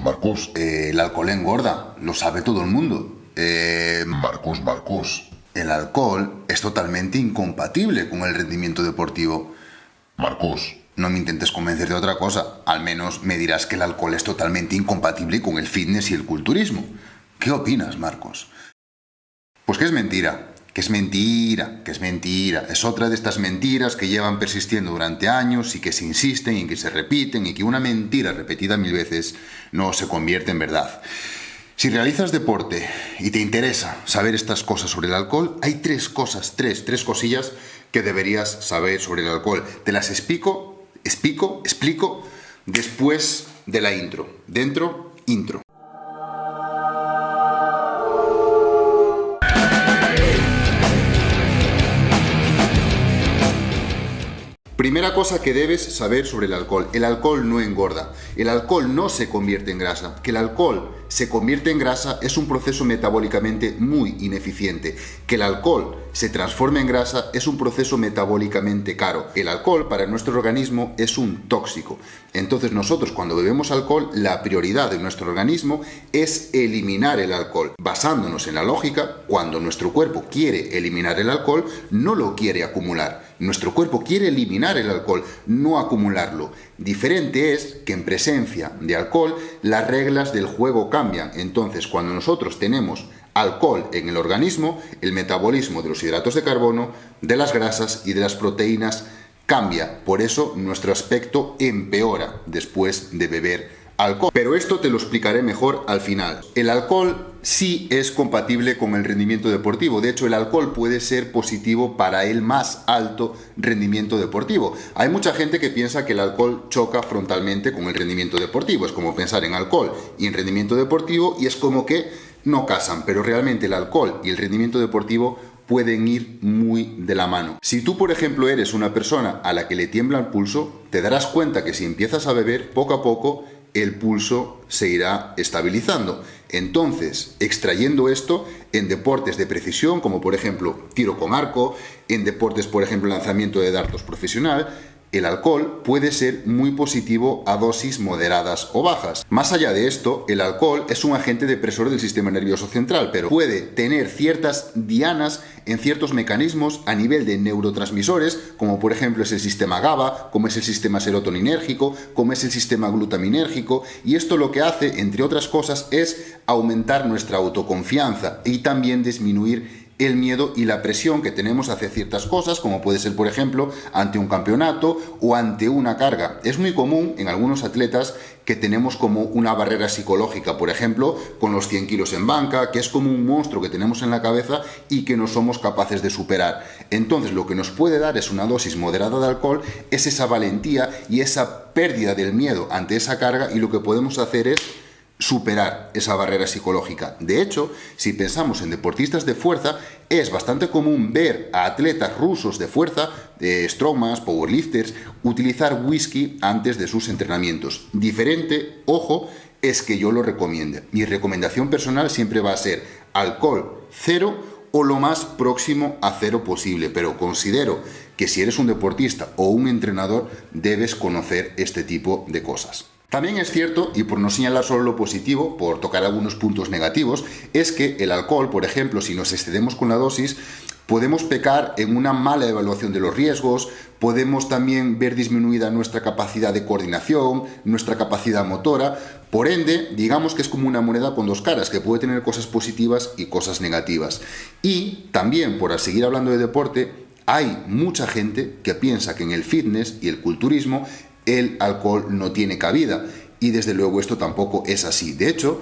Marcos. El alcohol engorda, lo sabe todo el mundo. Marcos. El alcohol es totalmente incompatible con el rendimiento deportivo. Marcos. No me intentes convencer de otra cosa. Al menos me dirás que el alcohol es totalmente incompatible con el fitness y el culturismo. ¿Qué opinas, Marcos? Pues que es mentira. Que es mentira. Es otra de estas mentiras que llevan persistiendo durante años y que se insisten y que se repiten y que una mentira repetida 1000 veces no se convierte en verdad. Si realizas deporte y te interesa saber estas cosas sobre el alcohol, hay tres cosillas que deberías saber sobre el alcohol. Te las explico después de la intro. Intro. Primera cosa que debes saber sobre el alcohol. El alcohol no engorda. El alcohol no se convierte en grasa. Que el alcohol se convierte en grasa es un proceso metabólicamente muy ineficiente. Que el alcohol se transforme en grasa es un proceso metabólicamente caro. El alcohol para nuestro organismo es un tóxico. Entonces nosotros cuando bebemos alcohol, la prioridad de nuestro organismo es eliminar el alcohol. Basándonos en la lógica, cuando nuestro cuerpo quiere eliminar el alcohol, no lo quiere acumular. Nuestro cuerpo quiere eliminar el alcohol, no acumularlo. Diferente es que en presencia de alcohol las reglas del juego cambian. Entonces, cuando nosotros tenemos alcohol en el organismo, el metabolismo de los hidratos de carbono, de las grasas y de las proteínas cambia. Por eso nuestro aspecto empeora después de beber alcohol. Pero esto te lo explicaré mejor al final. El alcohol sí es compatible con el rendimiento deportivo. De hecho, el alcohol puede ser positivo para el más alto rendimiento deportivo. Hay mucha gente que piensa que el alcohol choca frontalmente con el rendimiento deportivo. Es como pensar en alcohol y en rendimiento deportivo y es como que no casan. Pero realmente el alcohol y el rendimiento deportivo pueden ir muy de la mano. Si tú, por ejemplo, eres una persona a la que le tiembla el pulso, te darás cuenta que si empiezas a beber, poco a poco el pulso se irá estabilizando. Entonces, extrayendo esto en deportes de precisión, como por ejemplo tiro con arco, en deportes, por ejemplo, lanzamiento de dardos profesional, el alcohol puede ser muy positivo a dosis moderadas o bajas. Más allá de esto, el alcohol es un agente depresor del sistema nervioso central, pero puede tener ciertas dianas en ciertos mecanismos a nivel de neurotransmisores, como por ejemplo es el sistema GABA, como es el sistema serotoninérgico, como es el sistema glutaminérgico, y esto lo que hace, entre otras cosas, es aumentar nuestra autoconfianza y también disminuir el miedo y la presión que tenemos hacia ciertas cosas, como puede ser, por ejemplo, ante un campeonato o ante una carga. Es muy común en algunos atletas que tenemos como una barrera psicológica, por ejemplo, con los 100 kilos en banca, que es como un monstruo que tenemos en la cabeza y que no somos capaces de superar. Entonces, lo que nos puede dar es una dosis moderada de alcohol, es esa valentía y esa pérdida del miedo ante esa carga, y lo que podemos hacer es superar esa barrera psicológica. De hecho, si pensamos en deportistas de fuerza, es bastante común ver a atletas rusos de fuerza, strongmans, powerlifters, utilizar whisky antes de sus entrenamientos. Diferente, ojo, es que yo lo recomiende. Mi recomendación personal siempre va a ser alcohol cero o lo más próximo a cero posible, pero considero que si eres un deportista o un entrenador, debes conocer este tipo de cosas. También es cierto, y por no señalar solo lo positivo, por tocar algunos puntos negativos, es que el alcohol, por ejemplo, si nos excedemos con la dosis, podemos pecar en una mala evaluación de los riesgos, podemos también ver disminuida nuestra capacidad de coordinación, nuestra capacidad motora. Por ende, digamos que es como una moneda con dos caras, que puede tener cosas positivas y cosas negativas. Y también, por seguir hablando de deporte, hay mucha gente que piensa que en el fitness y el culturismo el alcohol no tiene cabida, y desde luego esto tampoco es así. De hecho,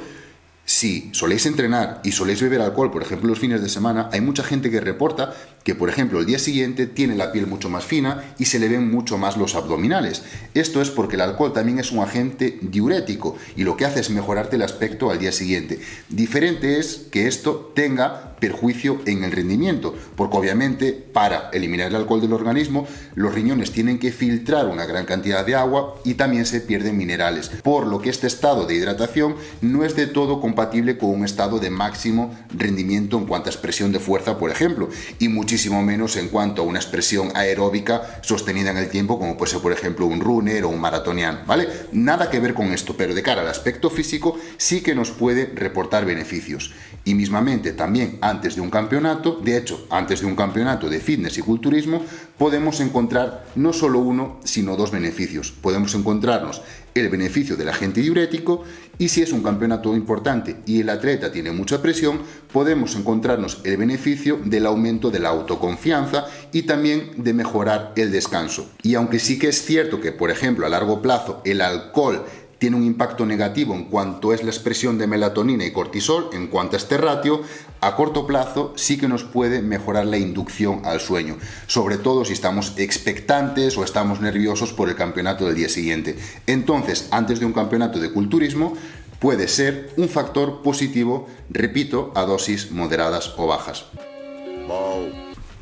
si soléis entrenar y soléis beber alcohol, por ejemplo los fines de semana, hay mucha gente que reporta que, por ejemplo, el día siguiente tiene la piel mucho más fina y se le ven mucho más los abdominales. Esto es porque el alcohol también es un agente diurético y lo que hace es mejorarte el aspecto al día siguiente. Diferente es que esto tenga perjuicio en el rendimiento, porque obviamente para eliminar el alcohol del organismo, los riñones tienen que filtrar una gran cantidad de agua y también se pierden minerales, por lo que este estado de hidratación no es de todo compatible con un estado de máximo rendimiento en cuanto a expresión de fuerza, por ejemplo, y muchísimo menos en cuanto a una expresión aeróbica sostenida en el tiempo, como puede ser, por ejemplo, un runner o un maratoniano, ¿vale? Nada que ver con esto, pero de cara al aspecto físico sí que nos puede reportar beneficios. Y mismamente también antes de un campeonato, de hecho, antes de un campeonato de fitness y culturismo, podemos encontrar no solo uno, sino dos beneficios. Podemos encontrarnos el beneficio del agente diurético, y si es un campeonato importante y el atleta tiene mucha presión, podemos encontrarnos el beneficio del aumento de la autoconfianza y también de mejorar el descanso. Y aunque sí que es cierto que, por ejemplo, a largo plazo el alcohol tiene un impacto negativo en cuanto es la expresión de melatonina y cortisol, en cuanto a este ratio, a corto plazo sí que nos puede mejorar la inducción al sueño, sobre todo si estamos expectantes o estamos nerviosos por el campeonato del día siguiente. Entonces, antes de un campeonato de culturismo, puede ser un factor positivo, repito, a dosis moderadas o bajas.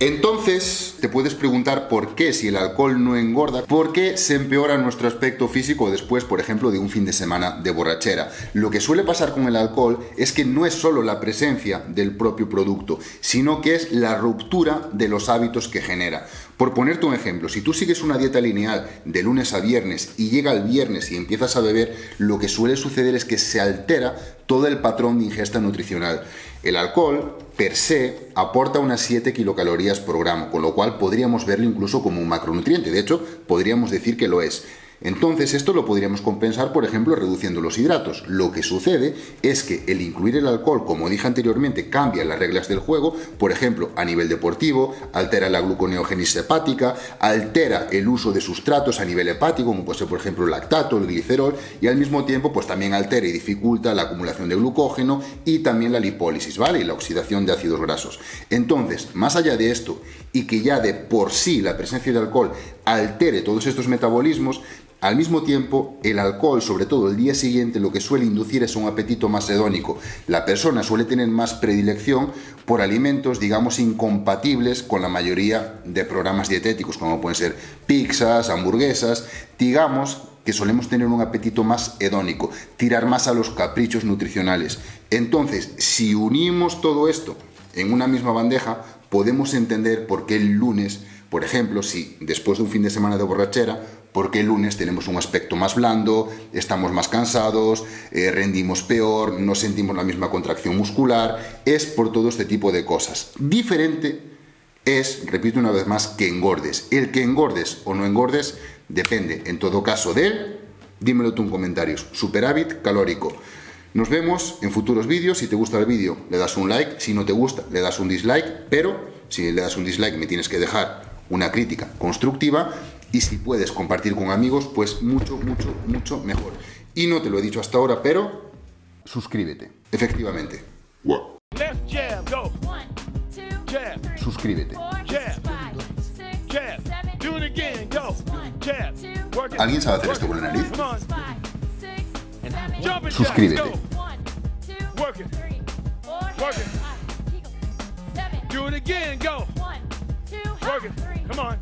Entonces, te puedes preguntar por qué, si el alcohol no engorda, por qué se empeora nuestro aspecto físico después, por ejemplo, de un fin de semana de borrachera. Lo que suele pasar con el alcohol es que no es solo la presencia del propio producto, sino que es la ruptura de los hábitos que genera. Por ponerte un ejemplo, si tú sigues una dieta lineal de lunes a viernes y llega el viernes y empiezas a beber, lo que suele suceder es que se altera todo el patrón de ingesta nutricional. El alcohol, per se, aporta unas 7 kilocalorías por gramo, con lo cual podríamos verlo incluso como un macronutriente. De hecho, podríamos decir que lo es. Entonces, esto lo podríamos compensar, por ejemplo, reduciendo los hidratos. Lo que sucede es que el incluir el alcohol, como dije anteriormente, cambia las reglas del juego. Por ejemplo, a nivel deportivo, altera la gluconeogénesis hepática, altera el uso de sustratos a nivel hepático, como puede ser, por ejemplo, el lactato, el glicerol, y al mismo tiempo, pues también altera y dificulta la acumulación de glucógeno y también la lipólisis, ¿vale? Y la oxidación de ácidos grasos. Entonces, más allá de esto, y que ya de por sí la presencia de alcohol altere todos estos metabolismos, al mismo tiempo, el alcohol, sobre todo el día siguiente, lo que suele inducir es un apetito más hedónico. La persona suele tener más predilección por alimentos, digamos, incompatibles con la mayoría de programas dietéticos, como pueden ser pizzas, hamburguesas, digamos que solemos tener un apetito más hedónico, tirar más a los caprichos nutricionales. Entonces, si unimos todo esto en una misma bandeja, podemos entender por qué el lunes, por ejemplo, si después de un fin de semana de borrachera, porque el lunes tenemos un aspecto más blando, estamos más cansados, rendimos peor, no sentimos la misma contracción muscular, es por todo este tipo de cosas. Diferente es, repito una vez más, que engordes. El que engordes o no engordes depende, en todo caso, de él. Dímelo tú en comentarios. Superávit calórico. Nos vemos en futuros vídeos. Si te gusta el vídeo, le das un like. Si no te gusta, le das un dislike. Pero si le das un dislike, me tienes que dejar una crítica constructiva. Y si puedes compartir con amigos, pues mucho, mucho, mucho mejor. Y no te lo he dicho hasta ahora, pero suscríbete. Efectivamente. Wow. Left jab, go. Jab, Suscríbete. jab, jab. Do it again, go. Jab. Work it. ¿Alguien sabe hacer esto con la nariz? Come on. Jump and Suscríbete. jab, go. Work it. Work it. Do it again, go. Work it. Come on.